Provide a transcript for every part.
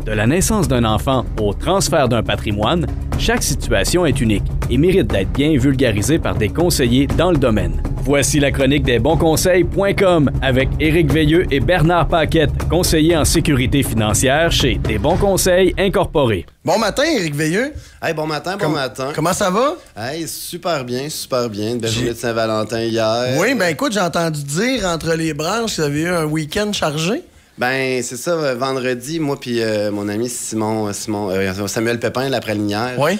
De la naissance d'un enfant au transfert d'un patrimoine, chaque situation est unique et mérite d'être bien vulgarisée par des conseillers dans le domaine. Voici la chronique des bonsconseils.com avec Éric Veilleux et Bernard Paquette, conseillers en sécurité financière chez Des Bons Conseils Incorporés. Bon matin, Éric Veilleux. Hey, bon matin, bon matin. Comment ça va? Hey, super bien, super bien. Une belle journée de Saint-Valentin hier. Oui, ben écoute, j'ai entendu dire entre les branches que vous avez eu un week-end chargé. Ben, c'est ça, vendredi, moi puis mon ami Samuel Pépin, la pralinière, oui.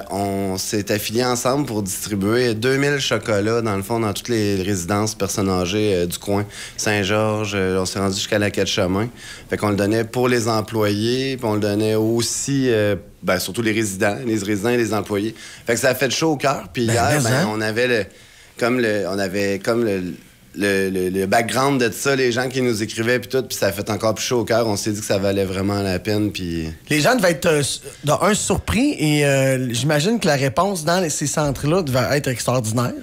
On s'est affiliés ensemble pour distribuer 2000 chocolats, dans le fond, dans toutes les résidences personnes âgées du coin. Saint-Georges, on s'est rendu jusqu'à la Quai-de-Chemin. Fait qu'on le donnait pour les employés, puis on le donnait aussi... surtout les résidents et les employés. Fait que ça a fait chaud au cœur. Puis hier, on avait le background de ça, les gens qui nous écrivaient puis tout, puis ça a fait encore plus chaud au cœur. On s'est dit que ça valait vraiment la peine. Puis les gens devaient être surpris et j'imagine que la réponse dans ces centres-là devait être extraordinaire.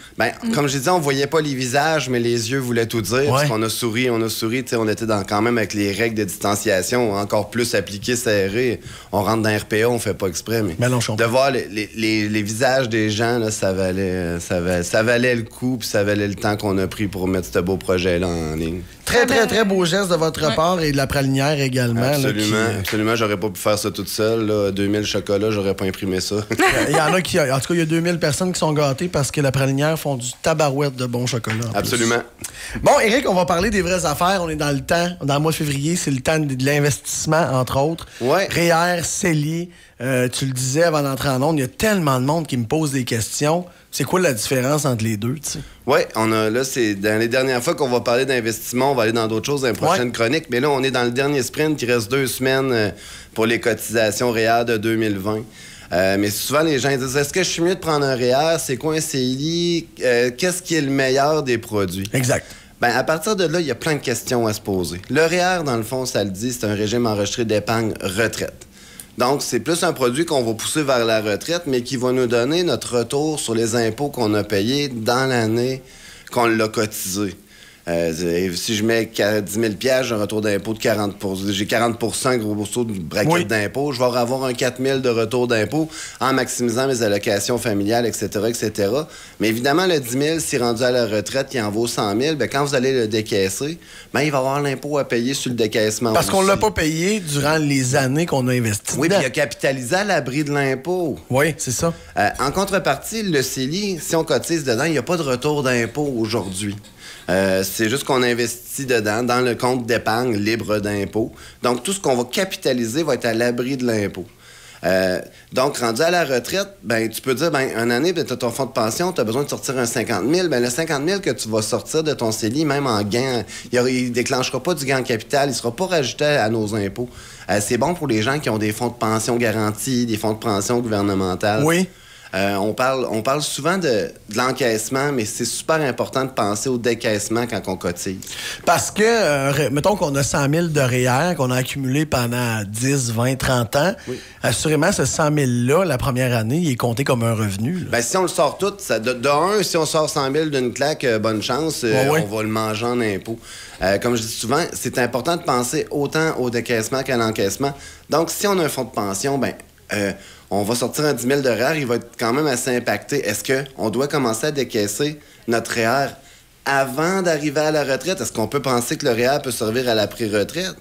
Comme j'ai dit, on voyait pas les visages, mais les yeux voulaient tout dire. Parce qu'on a souri, on était quand même avec les règles de distanciation encore plus appliquées, serrées. On rentre dans RPA, on fait pas exprès, mais de voir les visages des gens, là, ça valait le coup, puis ça valait le temps qu'on a pris pour mettre ce beau projet-là en ligne. Très, très, très beau geste de votre part et de la pralinière également. Absolument, absolument. J'aurais pas pu faire ça toute seule. Là. 2000 chocolats, j'aurais pas imprimé ça. Il y en a qui... En tout cas, il y a 2000 personnes qui sont gâtées parce que la pralinière font du tabarouette de bons chocolats. Absolument. Bon, Éric, on va parler des vraies affaires. On est dans le temps, dans le mois de février, c'est le temps de l'investissement, entre autres. Ouais. REER, CELI, tu le disais avant d'entrer en ondes, il y a tellement de monde qui me pose des questions. C'est quoi la différence entre les deux, tu sais? Oui, c'est dans les dernières fois qu'on va parler d'investissement, on va aller dans d'autres choses dans les prochaines chroniques, mais là, on est dans le dernier sprint, il reste 2 semaines pour les cotisations REER de 2020. Mais souvent, les gens disent, est-ce que je suis mieux de prendre un REER? C'est quoi un CELI? Qu'est-ce qui est le meilleur des produits? Exact. À partir de là, il y a plein de questions à se poser. Le REER, dans le fond, ça le dit, c'est un régime enregistré d'épargne retraite. Donc, c'est plus un produit qu'on va pousser vers la retraite, mais qui va nous donner notre retour sur les impôts qu'on a payés dans l'année qu'on l'a cotisé. Si je mets 10 000 $, j'ai un retour d'impôt de 40 %. J'ai 40 % gros de braquette d'impôt. Je vais avoir un 4 000 de retour d'impôt en maximisant mes allocations familiales, etc., etc. Mais évidemment, le 10 000, si rendu à la retraite, il en vaut 100 000, quand vous allez le décaisser, il va avoir l'impôt à payer sur le décaissement. Parce qu'on ne l'a pas payé durant les années qu'on a investi. Oui, puis il a capitalisé à l'abri de l'impôt. Oui, c'est ça. En contrepartie, le CELI, si on cotise dedans, il n'y a pas de retour d'impôt aujourd'hui. C'est juste qu'on investit dedans, dans le compte d'épargne libre d'impôt. Donc, tout ce qu'on va capitaliser va être à l'abri de l'impôt. Donc, rendu à la retraite, tu peux dire, une année, tu as ton fonds de pension, tu as besoin de sortir un 50 000. Le 50 000 que tu vas sortir de ton CELI, même en gain, il ne déclenchera pas du gain en capital, il ne sera pas rajouté à nos impôts. C'est bon pour les gens qui ont des fonds de pension garantis, des fonds de pension gouvernementales. Oui. On parle souvent de l'encaissement, mais c'est super important de penser au décaissement quand on cotise. Parce que, mettons qu'on a 100 000 de REER qu'on a accumulé pendant 10, 20, 30 ans, assurément, ce 100 000-là, la première année, il est compté comme un revenu. Si on le sort tout, si on sort 100 000 d'une claque, bonne chance, on va le manger en impôts. Comme je dis souvent, c'est important de penser autant au décaissement qu'à l'encaissement. Donc, si on a un fonds de pension, on va sortir un 10 000 de REER, il va être quand même assez impacté. Est-ce qu'on doit commencer à décaisser notre REER avant d'arriver à la retraite? Est-ce qu'on peut penser que le REER peut servir à la pré-retraite?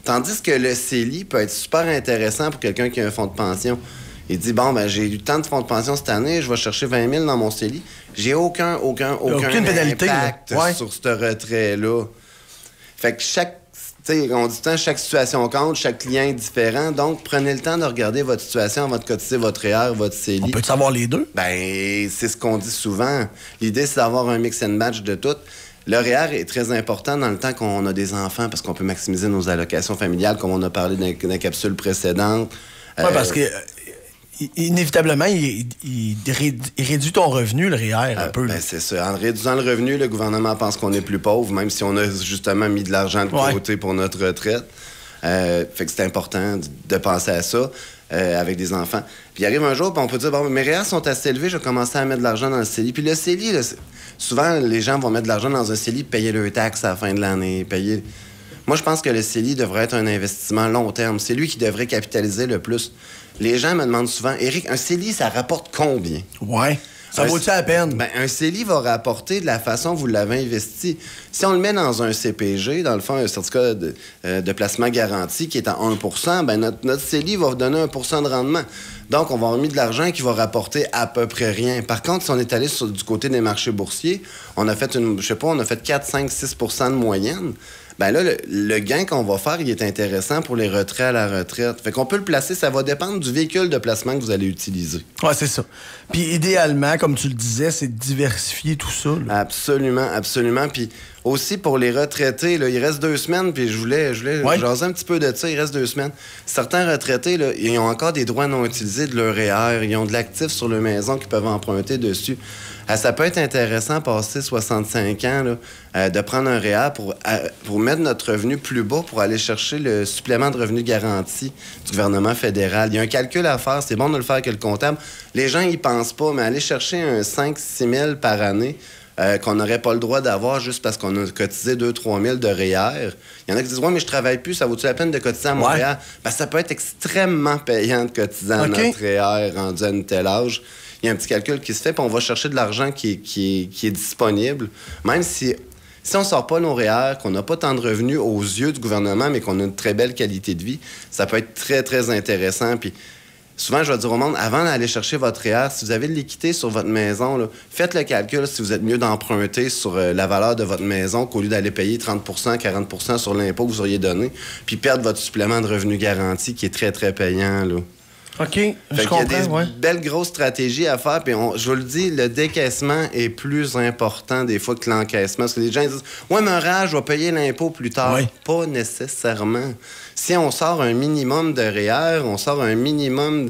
Tandis que le CELI peut être super intéressant pour quelqu'un qui a un fonds de pension. Il dit, j'ai eu tant de fonds de pension cette année, je vais chercher 20 000 dans mon CELI. J'ai aucune pénalité impact sur ce retrait-là. Fait que on dit tant chaque situation compte, chaque client est différent. Donc, prenez le temps de regarder votre situation avant de cotiser votre REER, votre CELI. On peut savoir les deux? C'est ce qu'on dit souvent. L'idée, c'est d'avoir un mix and match de tout. Le REER est très important dans le temps qu'on a des enfants parce qu'on peut maximiser nos allocations familiales, comme on a parlé dans la capsule précédente. Oui, parce que inévitablement, il réduit ton revenu, le REER, un peu. C'est ça. En réduisant le revenu, le gouvernement pense qu'on est plus pauvre, même si on a justement mis de l'argent de côté pour notre retraite. Fait que c'est important de penser à ça avec des enfants. Puis il arrive un jour, puis on peut dire, mes REER sont assez élevés, je vais commencer à mettre de l'argent dans le CELI. Puis le CELI, souvent, les gens vont mettre de l'argent dans un CELI, payer leurs taxes à la fin de l'année, payer... Moi, je pense que le CELI devrait être un investissement long terme. C'est lui qui devrait capitaliser le plus. Les gens me demandent souvent, Éric, un CELI, ça rapporte combien? Ouais. Ça vaut-tu la peine? Ben, un CELI va rapporter de la façon que vous l'avez investi. Si on le met dans un CPG, dans le fond, un certificat de placement garanti qui est à 1 ben notre CELI va vous donner 1 de rendement. Donc, on va avoir mis de l'argent qui va rapporter à peu près rien. Par contre, si on est allé du côté des marchés boursiers, on a fait on a fait 4, 5, 6 % de moyenne. Ben là, le gain qu'on va faire, il est intéressant pour les retraits à la retraite. Fait qu'on peut le placer, ça va dépendre du véhicule de placement que vous allez utiliser. Ouais, c'est ça. Puis idéalement, comme tu le disais, c'est de diversifier tout ça. Là. Absolument, absolument. Puis aussi pour les retraités, là, il reste 2 semaines, puis je voulais jaser un petit peu de ça, il reste 2 semaines. Certains retraités, là, ils ont encore des droits non utilisés de leur REER, ils ont de l'actif sur leur maison qu'ils peuvent emprunter dessus. Ça peut être intéressant, passer 65 ans, là, de prendre un REER pour mettre notre revenu plus bas pour aller chercher le supplément de revenu garanti du gouvernement fédéral. Il y a un calcul à faire, c'est bon de le faire que le comptable. Les gens, ils pensent pas, mais aller chercher un 5-6 000 par année, qu'on n'aurait pas le droit d'avoir juste parce qu'on a cotisé 2-3 000 de REER. Il y en a qui disent « Ouais, mais je travaille plus, ça vaut-tu la peine de cotiser à mon REER? » Ben, ça peut être extrêmement payant de cotiser à notre REER rendu à un tel âge. Il y a un petit calcul qui se fait, puis on va chercher de l'argent qui est disponible. Même si on ne sort pas nos REER, qu'on n'a pas tant de revenus aux yeux du gouvernement, mais qu'on a une très belle qualité de vie, ça peut être très, très intéressant. Puis souvent, je vais dire au monde, avant d'aller chercher votre REER, si vous avez de l'équité sur votre maison, là, faites le calcul si vous êtes mieux d'emprunter sur la valeur de votre maison qu'au lieu d'aller payer 30 40 % sur l'impôt que vous auriez donné, puis perdre votre supplément de revenu garanti qui est très, très payant, là. OK, je comprends, il y a des belles grosses stratégies à faire. Puis je vous le dis, le décaissement est plus important des fois que l'encaissement. Parce que les gens disent « Ouais, mais un REER, je vais payer l'impôt plus tard. Oui. » Pas nécessairement. Si on sort un minimum de REER, on sort un minimum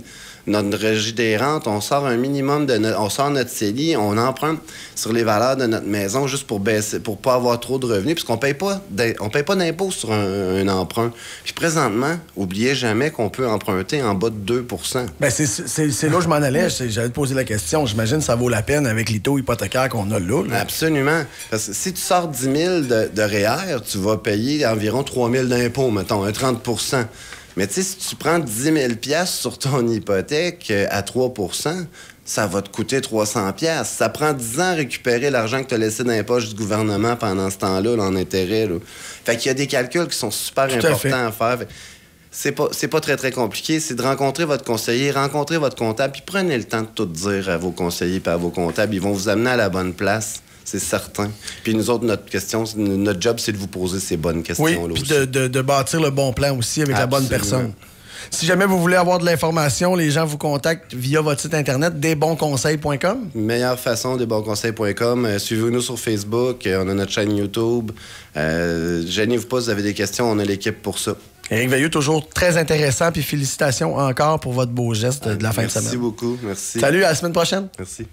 notre régie des rentes, on sort un minimum on sort notre CELI, on emprunte sur les valeurs de notre maison juste pour baisser, pour pas avoir trop de revenus, puisqu'on paye pas d'impôt sur un emprunt. Puis présentement, oubliez jamais qu'on peut emprunter en bas de 2 %. Ben c'est là où je m'en allais. J'allais te poser la question. J'imagine que ça vaut la peine avec les taux hypothécaires qu'on a là. Absolument. Parce que si tu sors 10 000 de REER, tu vas payer environ 3 000 d'impôts, mettons, un 30 %. Mais tu sais, si tu prends 10 000 $ sur ton hypothèque à 3 %, ça va te coûter 300 $. Ça prend 10 ans à récupérer l'argent que tu as laissé dans les poches du gouvernement pendant ce temps-là, là, en intérêt. Là. Fait qu'il y a des calculs qui sont super importants à faire. C'est pas très, très compliqué. C'est de rencontrer votre conseiller, rencontrer votre comptable, puis prenez le temps de tout dire à vos conseillers et à vos comptables. Ils vont vous amener à la bonne place. C'est certain. Puis nous autres, notre job, c'est de vous poser ces bonnes questions-là aussi. Oui, puis de bâtir le bon plan aussi avec la bonne personne. Si jamais vous voulez avoir de l'information, les gens vous contactent via votre site internet, desbonsconseils.com. Meilleure façon, desbonsconseils.com. Suivez-nous sur Facebook, on a notre chaîne YouTube. Gênez-vous pas si vous avez des questions, on a l'équipe pour ça. Éric Veilleux, toujours très intéressant, puis félicitations encore pour votre beau geste de la fin de semaine. Merci beaucoup, merci. Salut, à la semaine prochaine. Merci.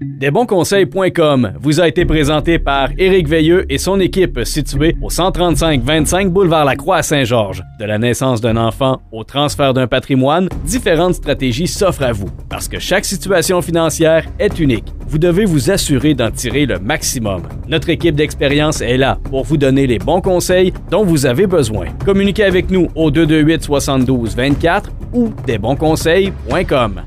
Desbonsconseils.com vous a été présenté par Éric Veilleux et son équipe située au 135-25 boulevard Lacroix à Saint-Georges. De la naissance d'un enfant au transfert d'un patrimoine, différentes stratégies s'offrent à vous. Parce que chaque situation financière est unique, vous devez vous assurer d'en tirer le maximum. Notre équipe d'expérience est là pour vous donner les bons conseils dont vous avez besoin. Communiquez avec nous au 228-72-24 ou desbonsconseils.com.